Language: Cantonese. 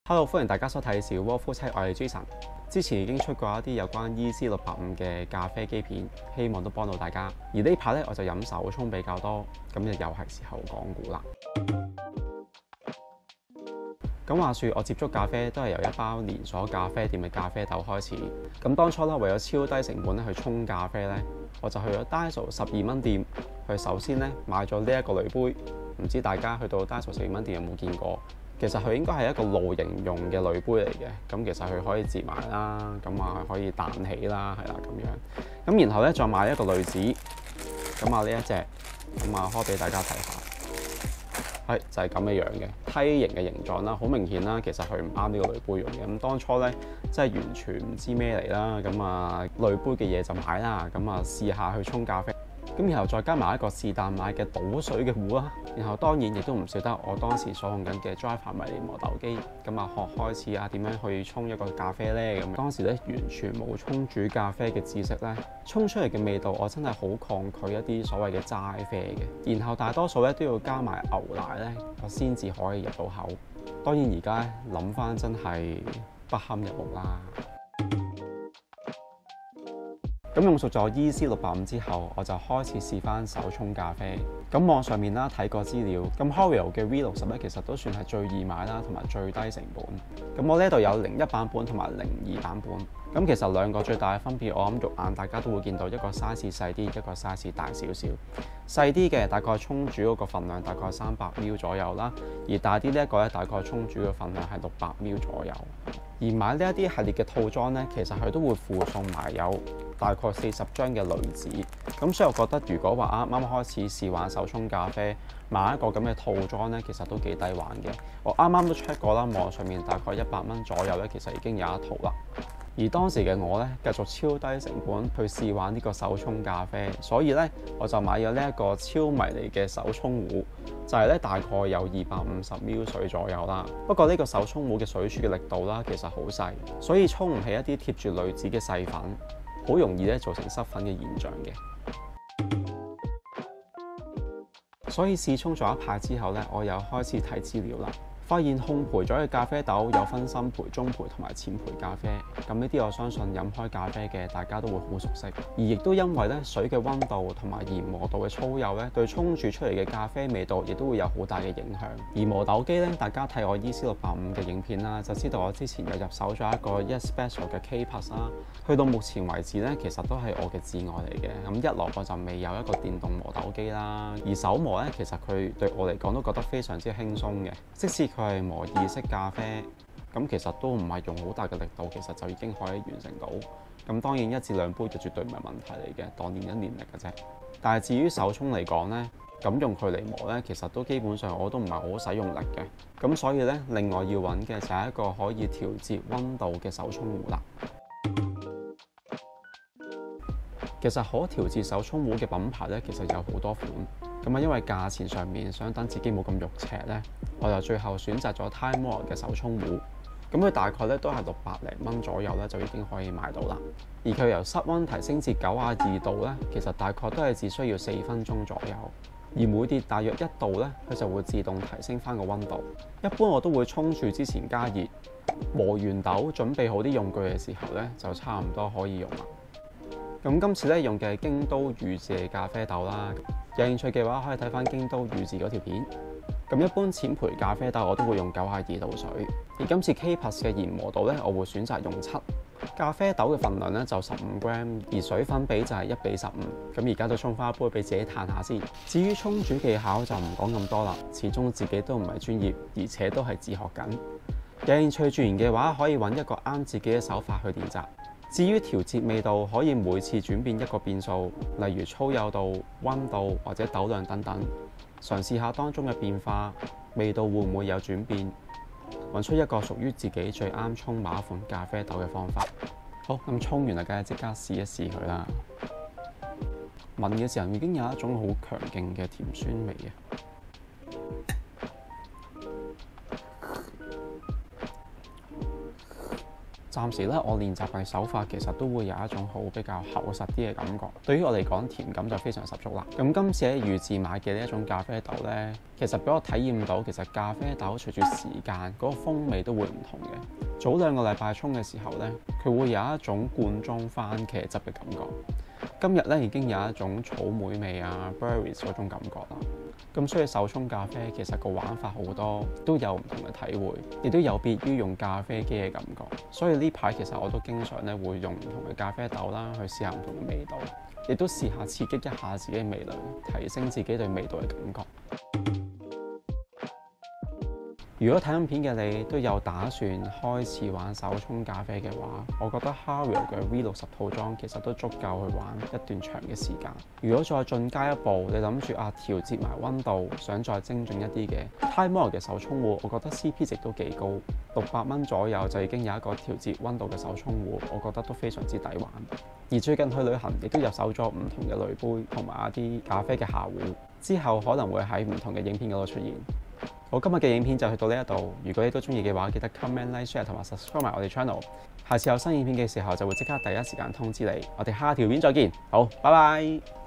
Hello，歡迎大家收睇小窩夫妻，我係 Jason。之前已經出過一啲有關 EC685嘅咖啡機片，希望都幫到大家。而呢排咧我就飲手沖比較多，咁就又係時候講股啦。咁話說，我接觸咖啡都係由一包連鎖咖啡店嘅咖啡豆開始。咁當初咧為咗超低成本咧去沖咖啡咧，我就去咗 Daiso 12蚊店去首先咧買咗呢一個濾杯。唔知大家去到 Daiso 12蚊店有冇見過？其實佢應該係一個露營用嘅濾杯嚟嘅，咁其實佢可以摺埋啦，咁啊可以彈起啦，係啦咁樣。咁然後咧再買一個濾紙，咁啊呢一隻，咁啊開俾大家睇下，係就係咁嘅樣嘅梯形嘅形狀啦，好明顯啦，其實佢唔啱呢個濾杯用嘅。咁當初咧真係完全唔知咩嚟啦，咁啊濾杯嘅嘢就買啦，咁啊試下去沖咖啡。咁然後再加埋一個是但買嘅倒水嘅壺啦，然後當然亦都唔少得我當時所用緊嘅 Driver 迷你磨豆機，咁啊學開始啊點樣去沖一個咖啡呢？咁當時咧完全冇沖煮咖啡嘅知識咧，沖出嚟嘅味道我真係好抗拒一啲所謂嘅齋啡嘅，然後大多數咧都要加埋牛奶咧，我先至可以入到口。當然而家諗翻真係不堪入目啦。咁用熟咗 EC685之後，我就開始試翻手沖咖啡。咁網上面啦睇過資料，咁 Hario 嘅 V60咧其實都算係最易買啦，同埋最低成本。咁我呢度有01版本同埋02版本。咁其實兩個最大嘅分別，我諗肉眼大家都會見到一個 size 細啲，一個 size 大少少。細啲嘅大概沖煮嗰個份量大概300ml 左右啦，而大啲呢一個咧大概沖煮嘅份量係600ml左右。而買呢一啲系列嘅套裝咧，其實佢都會附送埋有大概40張嘅濾紙。咁所以我覺得，如果話啱啱開始試玩手沖咖啡，買一個咁嘅套裝咧，其實都幾抵玩嘅。我啱啱都 check 過啦，網上面大概100蚊左右咧，其實已經有一套啦。而當時嘅我咧，繼續超低成本去試玩呢個手沖咖啡，所以咧我就買咗呢一個超迷你嘅手沖壺，就係咧大概有250ml水左右啦。不過呢個手沖壺嘅水柱嘅力度啦，其實好細，所以沖唔起一啲貼住濾紙嘅細粉，好容易咧造成失粉嘅現象嘅。所以試沖咗一排之後咧，我又開始睇資料啦。發現烘焙咗嘅咖啡豆有分深焙、中焙同埋淺焙咖啡，咁呢啲我相信飲開咖啡嘅大家都會好熟悉。而亦都因為咧水嘅溫度同埋研磨度嘅粗幼咧，對沖煮出嚟嘅咖啡味道亦都會有好大嘅影響。而磨豆機咧，大家睇我 EC685嘅影片啦，就知道我之前有入手咗一個 Special 嘅 K+ 啦。去到目前為止咧，其實都係我嘅摯愛嚟嘅。咁一來我就未有一個電動磨豆機啦，而手磨咧其實佢對我嚟講都覺得非常之輕鬆嘅，即使佢係磨意式咖啡，咁其實都唔係用好大嘅力度，其實就已經可以完成到。咁當然1至2杯就絕對唔係問題嚟嘅，當練一練力嘅啫。但係至於手沖嚟講呢，咁用佢嚟磨呢，其實都基本上我都唔係好使用力嘅。咁所以呢，另外要揾嘅就係一個可以調節溫度嘅手沖壺啦。其實可調節手沖壺嘅品牌呢，其實有好多款。咁啊，因為價錢上面想等自己冇咁肉赤呢，我就最後選擇咗 Timemore 嘅手沖壺。咁佢大概咧都係600零蚊左右咧，就已經可以買到啦。而佢由室溫提升至92度咧，其實大概都係只需要4分鐘左右。而每跌大約1度咧，佢就會自動提升翻個溫度。一般我都會沖煮之前加熱，磨完豆準備好啲用具嘅時候咧，就差唔多可以用啦。咁今次咧用嘅係京都宇治嘅咖啡豆啦。有興趣嘅話，可以睇翻京都宇治嗰條片。咁一般淺焙咖啡豆我都會用92度水，而今次 K+ 嘅研磨度咧，我會選擇用7。咖啡豆嘅份量咧就15g，而水粉比就係1:15。咁而家就沖翻一杯俾自己嘆下先。至於沖煮技巧就唔講咁多啦，始終自己都唔係專業，而且都係自學緊。有興趣鑽研嘅話，可以揾一個啱自己嘅手法去練習。至於調節味道，可以每次轉變一個變數，例如粗幼度、溫度或者豆量等等，嘗試下當中嘅變化，味道會唔會有轉變，揾出一個屬於自己最啱沖某一款咖啡豆嘅方法。好，咁沖完啦，梗係即刻試一試佢啦。聞嘅時候已經有一種好強勁嘅甜酸味嘅。暫時咧，我練習嘅手法其實都會有一種好比較厚實啲嘅感覺。對於我嚟講，甜感就非常十足啦。咁今次喺預自買嘅呢一種咖啡豆呢，其實俾我體驗到其實咖啡豆隨住時間嗰個風味都會唔同嘅。早2個禮拜沖嘅時候呢，佢會有一種罐裝番茄汁嘅感覺。今日咧已經有一種草莓味啊 berries 嗰種感覺啦。咁所以手沖咖啡其實個玩法好多，都有唔同嘅體會，亦都有別於用咖啡機嘅感覺。所以呢排其實我都經常咧會用唔同嘅咖啡豆啦，去試下唔同嘅味道，亦都試下刺激一下自己嘅味蕾，提升自己對味道嘅感覺。如果睇緊片嘅你都有打算開始玩手沖咖啡嘅話，我覺得 Hario 嘅 V60套裝其實都足夠去玩一段長嘅時間。如果再進階一步，你諗住調節埋溫度，想再精進一啲嘅 Time Warner 嘅手沖壺，我覺得 CP 值都幾高，600蚊左右就已經有一個調節溫度嘅手沖壺，我覺得都非常之抵玩。而最近去旅行亦都入手咗唔同嘅濾杯同埋一啲咖啡嘅下壺，之後可能會喺唔同嘅影片嗰度出現。好，今日嘅影片就去到呢一度。如果你都中意嘅話，記得 comment、like、share 同埋 subscribe 埋我哋 channel。下次有新影片嘅時候，就會即刻第一時間通知你。我哋下條片再見。好，拜拜。